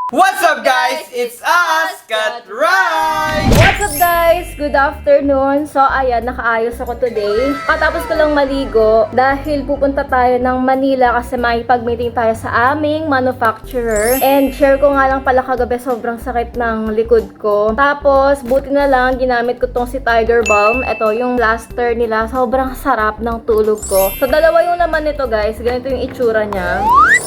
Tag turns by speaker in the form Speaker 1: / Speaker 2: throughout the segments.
Speaker 1: What's up guys? It's us, Cut Right!
Speaker 2: What's up guys? Good afternoon. So ayan, nakaayos ako today. Katapos ko lang maligo dahil pupunta tayo ng Manila kasi makipag-meeting tayo sa aming manufacturer. And share ko nga lang pala kagabi, sobrang sakit ng likod ko. Tapos buti na lang ginamit ko tong si Tiger Balm. Ito yung plaster nila. Sobrang sarap ng tulog ko. So dalawa yung laman nito guys. Ganito yung itsura niya.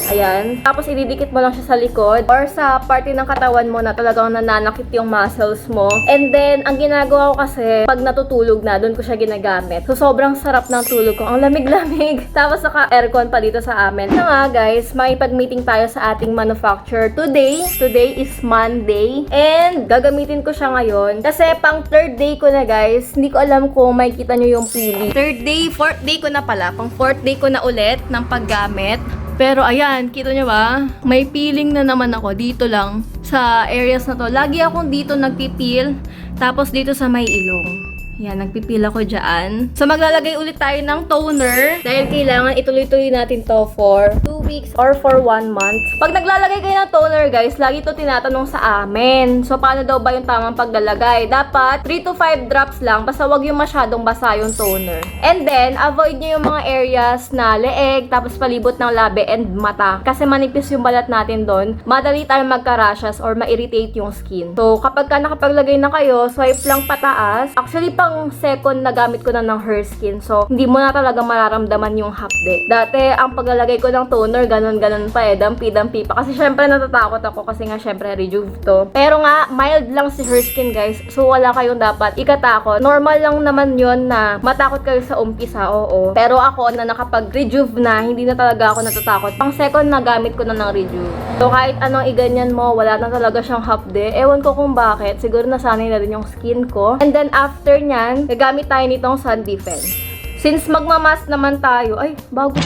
Speaker 2: Ayan. Tapos ididikit mo lang siya sa likod or sa party ng katawan mo na talagang nananakit yung muscles mo. And then, ang ginagawa ko kasi, pag natutulog na, doon ko siya ginagamit. So, sobrang sarap ng tulog ko. Ang lamig-lamig. Tapos, naka-aircon pa dito sa amin. Na nga, guys, makipag-meeting tayo sa ating manufacturer today. Today is Monday. And, gagamitin ko siya ngayon. Kasi, pang third day ko na, guys. Hindi ko alam kung makikita nyo yung pili. Third day, fourth day ko na pala. Pang fourth day ko na ulit ng paggamit. Pero ayan, kita nyo ba? May peeling na naman ako dito lang sa areas na to. Lagi akong dito nagpipil, tapos dito sa may ilong. Yan, nagpipil ako dyan. So, maglalagay ulit tayo ng toner dahil kailangan ituloy-tuloy natin to for 2 weeks or for 1 month. Pag naglalagay kayo ng toner, guys, lagi to tinatanong sa amin. So, paano daw ba yung tamang paglalagay? Dapat 3 to 5 drops lang, basta wag yung masyadong basa yung toner. And then, avoid nyo yung mga areas na leeg, tapos palibot ng labi and mata. Kasi manipis yung balat natin doon, madali tayong magka-rashes or ma-irritate yung skin. So, kapag ka nakapaglagay na kayo, swipe lang pataas. Actually, pang second na gamit ko na ng Her Skin. So, hindi mo na talaga mararamdaman yung hapde. Dati, ang paglalagay ko ng toner, ganun-ganun pa eh. Dampi-dampi pa. Kasi syempre natatakot ako kasi nga syempre rejuve to. Pero nga, mild lang si Her Skin guys. So, wala kayong dapat ikatakot. Normal lang naman yun na matakot kayo sa umpisa, oo. Pero ako na nakapag-rejuve na, hindi na talaga ako natatakot. Pang second na gamit ko na ng rejuve. So, kahit anong iganyan mo, wala na talaga siyang hapde. Ewan ko kung bakit. Siguro nasanay na rin yung skin ko. And then, after niyan, gagamit tayo nitong Sun Defense. Since magmamask naman tayo, ay, bago pa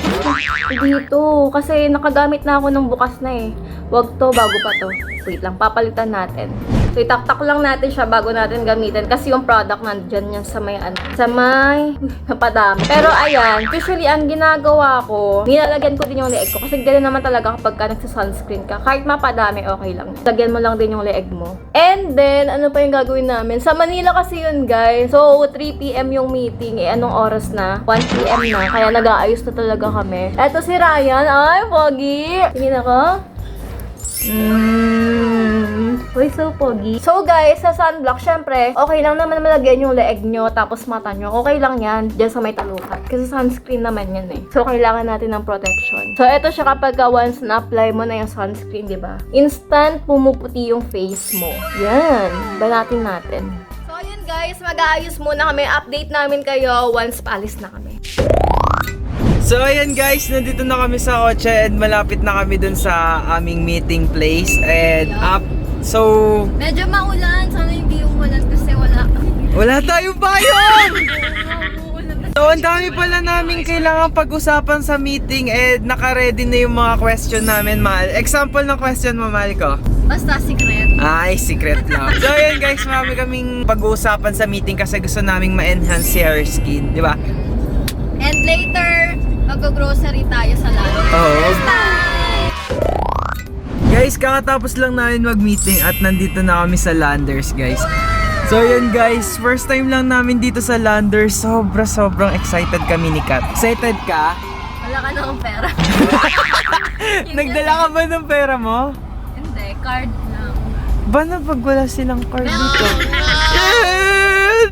Speaker 2: dito. Kasi nakagamit na ako ng bukas na eh. Wag to, bago pa to. Wait lang, papalitan natin. So, itaktak lang natin siya bago natin gamitin. Kasi yung product nandyan yan sa may, napadami. Pero ayan, usually ang ginagawa ko, nilalagyan ko din yung leeg ko. Kasi gano'n naman talaga kapag ka nagsa-sunscreen ka. Kahit mapadami, okay lang. Lagyan mo lang din yung leeg mo. And then, ano pa yung gagawin namin? Sa Manila kasi yun, guys. So, 3 p.m. yung meeting. Eh, anong oras na? 1 p.m. na. Kaya nag-aayos na talaga kami. Eto si Ryan. Ay, pogi! Tingin ako. Uy, so pogi. So guys, sa sunblock, syempre, okay lang naman malagyan yung leeg nyo, tapos mata nyo. Okay lang yan, dyan sa may talukat. Kasi sunscreen naman yan eh. So, kailangan natin ng protection. So, ito siya kapag once na-apply mo na yung sunscreen, di ba? Instant pumuputi yung face mo. Yan. Banatin natin. So, ayun guys, mag-aayos muna kami. Update namin kayo once paalis na kami.
Speaker 1: So ayan guys, nandito na kami sa kotse and malapit na kami dun sa aming meeting place. And so
Speaker 2: Medyo maulan. Sana hindi umulan kasi
Speaker 1: wala tayong bayan! So ang dami pala namin kailangan pag-usapan sa meeting and naka-ready na yung mga question namin, Mahal. Example ng question mo, Mahal ko.
Speaker 2: Basta secret.
Speaker 1: Ay, secret lang. So ayan guys, marami kaming pag-uusapan sa meeting kasi gusto naming ma-enhance si Her Skin, di ba?
Speaker 2: And later, mag-grocery tayo sa Landers.
Speaker 1: Oo. Guys, kakatapos lang namin mag-meeting at nandito na kami sa Landers, guys. So yun guys, first time lang namin dito sa Landers. Sobrang excited kami ni Kat. Excited ka?
Speaker 2: Wala ka na pera.
Speaker 1: Nagdala ka ba ng pera mo?
Speaker 2: Hindi, card lang.
Speaker 1: Ba na pag wala silang card dito?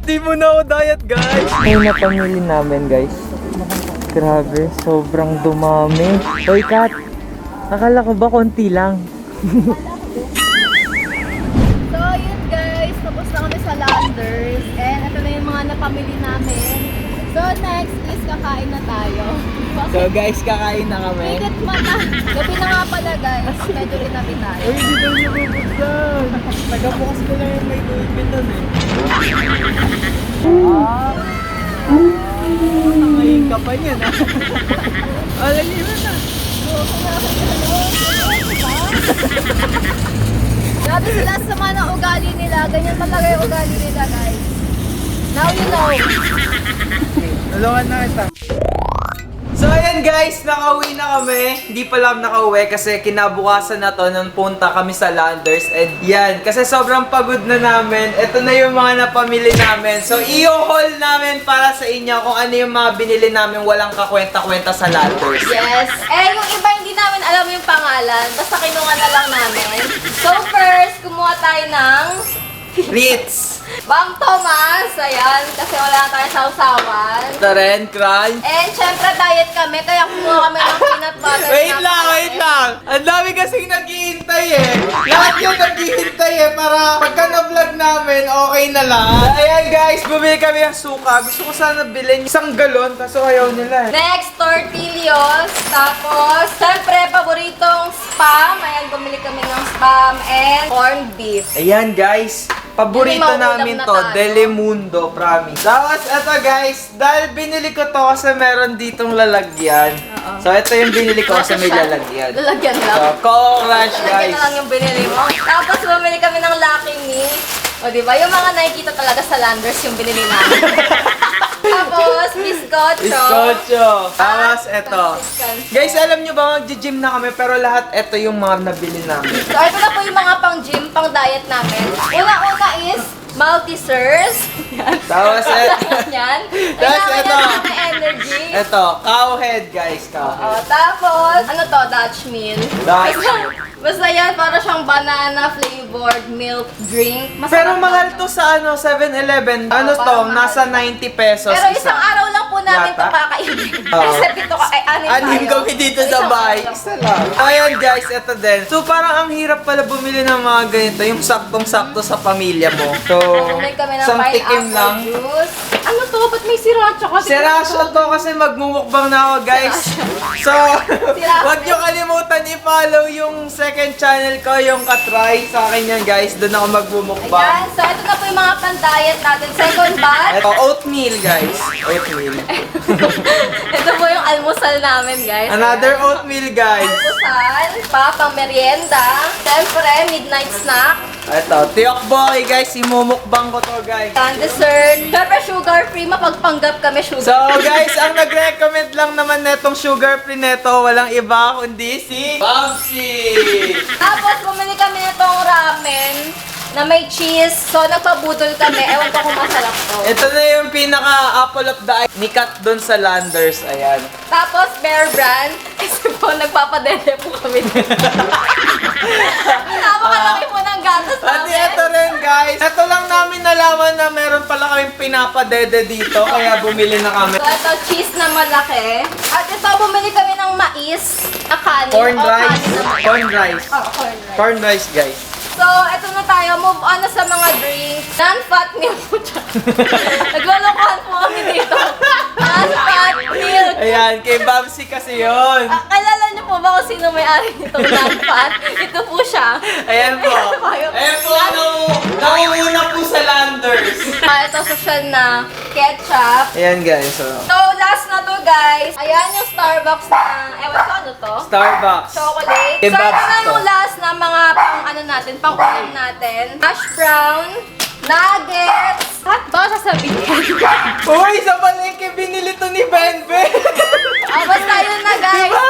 Speaker 1: Di mo na ako diet, guys. Ayun na pamili namin, guys. Grabe, sobrang dumami. Hoy, Kat. Akala ko ba konti lang?
Speaker 2: So, yun guys. Tapos na kami sa Landers. And ito na yung mga napamili namin. So, next is kakain na tayo.
Speaker 1: So, guys, kakain na kami.
Speaker 2: Bigat mata. Gabi na nga pala guys. Medyo rinabi tayo.
Speaker 1: Uy, di daw niyo bubuksan. Nagabukas ko na yung may tuwid nun eh. Ngayon ka pa niyan ah. Alam niyo na.
Speaker 2: Grabe sila sa mga ugali nila. Ganyan talaga yung ugali nila guys. Now you know.
Speaker 1: Tulungan na kita. So ayan guys, nakauwi na kami. Hindi pala kami nakauwi kasi kinabukasan na to nung punta kami sa Landers. And yan, kasi sobrang pagod na namin. Ito na yung mga napamili namin. So i-haul namin para sa inyo kung ano yung mga binili namin walang kakwenta-kwenta sa Landers.
Speaker 2: Yes. Eh, yung iba hindi namin alam yung pangalan. Basta kinuha na lang namin. So first, kumuha tayo ng
Speaker 1: Ritz,
Speaker 2: Bang Thomas. Ayan, kasi wala tayong sausawan.
Speaker 1: Taren, Crunch.
Speaker 2: And syempre, diet kami. Kaya kumuha kami ng peanut butter.
Speaker 1: Wait lang. Ang dami kasing naghihintay eh. Lahat yung naghihintay eh para pagka na-vlog namin, okay na lahat. Ayan guys, bumili kami ng suka. Gusto ko sana bilhin isang galon, kaso ayaw nila eh.
Speaker 2: Next, tortillos. Tapos, syempre, paboritong spam. Ayan, bumili kami ng spam and corned beef.
Speaker 1: Ayan guys, paborito
Speaker 2: Hindi mauulam
Speaker 1: namin
Speaker 2: na
Speaker 1: to,
Speaker 2: tayo.
Speaker 1: Delimundo, promise. Tapos eto guys, dahil binili ko to kasi meron ditong lalagyan.
Speaker 2: Oo.
Speaker 1: So ito yung binili ko kasi may
Speaker 2: Siya.
Speaker 1: lalagyan.
Speaker 2: Lalagyan lang.
Speaker 1: So, Coco-Crunch
Speaker 2: Lalagyan
Speaker 1: guys.
Speaker 2: na lang yung binili mo. Tapos, bumili kami ng Lucky Me. O, diba? Yung mga nakikita talaga sa Landers yung binili namin. Tapos, Biscocho.
Speaker 1: Bizcocho. Tapos eto.
Speaker 2: Consistent.
Speaker 1: Guys, alam nyo ba, mag-gym na kami pero lahat eto yung mga nabili namin.
Speaker 2: So, ito na po yung mga pang-gym, pang-diet namin. Una-una is Multi-Sirs. Yan.
Speaker 1: Tapos
Speaker 2: Yan.
Speaker 1: Tapos
Speaker 2: Kailangan
Speaker 1: ito.
Speaker 2: natin ng energy.
Speaker 1: Eto, cowhead guys,
Speaker 2: O,
Speaker 1: cowhead.
Speaker 2: tapos, ano to? Dutch meal.
Speaker 1: Dutch
Speaker 2: Basta yan, para siyang banana flavored milk drink. Masarap
Speaker 1: Pero
Speaker 2: na
Speaker 1: mahal to sa 7-Eleven. Ano to,
Speaker 2: parang mahal.
Speaker 1: nasa 90 pesos
Speaker 2: Pero
Speaker 1: isa.
Speaker 2: isang araw lang po namin
Speaker 1: Yata.
Speaker 2: ito kakainin.
Speaker 1: Oo.
Speaker 2: Kasi dito anim
Speaker 1: Anim
Speaker 2: tayo.
Speaker 1: kami dito sa
Speaker 2: Isang
Speaker 1: bahay.
Speaker 2: araw.
Speaker 1: Isa lang. Ayan guys, ito din. So parang ang hirap pala bumili ng mga ganito. Yung saktong-sakto sa pamilya mo. So,
Speaker 2: Bumili kami ng
Speaker 1: isang tikim
Speaker 2: pineapple
Speaker 1: lang.
Speaker 2: juice. Ano to? Ba't may sriracha kasi?
Speaker 1: Sirasyo to kasi magmumukbang na ako guys. So,
Speaker 2: Sirasyo.
Speaker 1: wag nyo kalimutan i-follow yung second channel ko, yung Katry. Sa akin yan guys, doon ako magmumukbang.
Speaker 2: Ayan, so ito na po yung mga pan-diet natin. Second batch.
Speaker 1: Ito, oatmeal guys. Oatmeal.
Speaker 2: Ito po yung almusal namin, guys.
Speaker 1: Another oatmeal guys.
Speaker 2: Almusal, pang merienda. Siyempre, midnight snack.
Speaker 1: Ito, tiyokboki guys. Imumukbang ko to guys.
Speaker 2: And dessert. Siyempre, sugar-free. Mapagpanggap kami sugar.
Speaker 1: So guys, ang nag-recommend lang naman netong sugar free neto, walang iba kundi si Bamsi.
Speaker 2: Tapos, bumili kami nitong ramen na may cheese. So, nagpabudol kami. Ewan ko kung masarap to.
Speaker 1: Ito na yung pinaka-apple of the eye ni Kat doon sa Landers. Ayan.
Speaker 2: Tapos, Bear Brand. Kasi po, nagpapadede po kami dito. Napakalaki po ng gatas
Speaker 1: At
Speaker 2: namin.
Speaker 1: ito rin guys. Ito lang namin nalaman na meron pala kaming pinapadede dito. Kaya bumili na kami.
Speaker 2: So, ito, cheese na malaki. At ito, bumili kami ng mais na kanin.
Speaker 1: Corn
Speaker 2: o
Speaker 1: rice.
Speaker 2: kanin na mais.
Speaker 1: Corn rice.
Speaker 2: Oh, corn rice.
Speaker 1: Corn rice guys.
Speaker 2: So, ito na tayo. Move on na sa mga drinks. Non-fat milk po dyan. Naglulukuhan po kami dito. Non-fat milk.
Speaker 1: Ayan, kay Bamsi kasi yun.
Speaker 2: Alala niyo po ba kung sino may-ari nitong non-fat? Ito po siya.
Speaker 1: Ayan po. Ayan po, nangunguna po sa Landers.
Speaker 2: Ito social na ketchup.
Speaker 1: Ayan guys, so.
Speaker 2: So, last na to guys. Ayan yung Starbucks na, ewan ko ano to?
Speaker 1: Starbucks.
Speaker 2: Chocolate.
Speaker 1: Kay
Speaker 2: So, ito
Speaker 1: Babs
Speaker 2: na
Speaker 1: to.
Speaker 2: yung last na mga pang ano natin, pang ulam natin. Hash brown, nuggets. At ba sasabihin?
Speaker 1: Uy, sa palengke binili to ni Benbe.
Speaker 2: Basta yun na guys.
Speaker 1: Diba?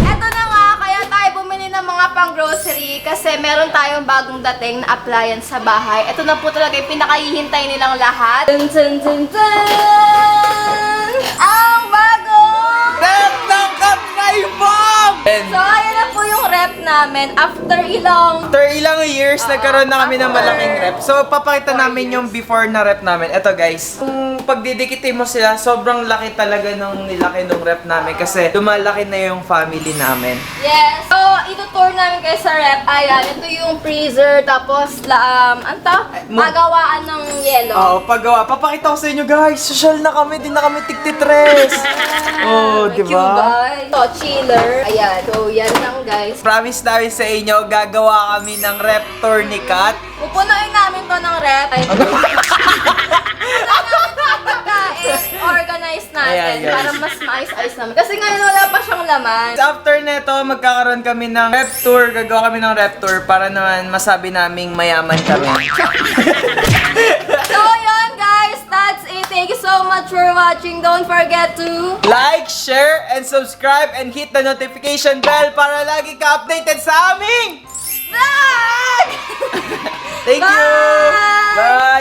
Speaker 2: Eto na nga, kaya tayo bumili ng mga pang-grocery kasi meron tayong bagong dating na appliance sa bahay. Ito na po talaga yung pinakahihintay nilang lahat. Dun, dun, dun, dun! Ang bagong!
Speaker 1: Rep ng Katry Bomb!
Speaker 2: So, ayan na po yung rep namin after ilang...
Speaker 1: After ilang years, nagkaroon na kami ng malaking rep. So, papakita namin yung before na rep namin. Ito guys, kung pagdidikitin mo sila, sobrang laki talaga nung nilaki nung rep namin kasi lumalaki na yung family namin.
Speaker 2: Yes! So, itutour namin kayo sa rep. Ayan, ito yung freezer, tapos, magawaan ng yelo.
Speaker 1: Oo, paggawa. Papakita ko sa inyo guys, social na kami, di na kami tigtitres. Oh,
Speaker 2: May
Speaker 1: di
Speaker 2: cube,
Speaker 1: ba?
Speaker 2: guys. So, chiller. Ayan. So, yan lang, guys.
Speaker 1: Promise namin sa inyo, gagawa kami ng rep tour ni Kat.
Speaker 2: Pupunuin namin to ng rep. Ay, organize natin
Speaker 1: Ayan, guys.
Speaker 2: para mas maayos-ayos namin. Kasi ngayon wala pa siyang laman.
Speaker 1: After neto, magkakaroon kami ng rep tour. Gagawa kami ng rep tour para naman masabi naming mayaman kami.
Speaker 2: So, yun guys. that's it. Thank you so much for watching. Don't forget to
Speaker 1: Like, share, and subscribe, and hit the notification bell para lagi ka updated sa aming
Speaker 2: vlog!
Speaker 1: Thank you!
Speaker 2: Bye!
Speaker 1: Bye!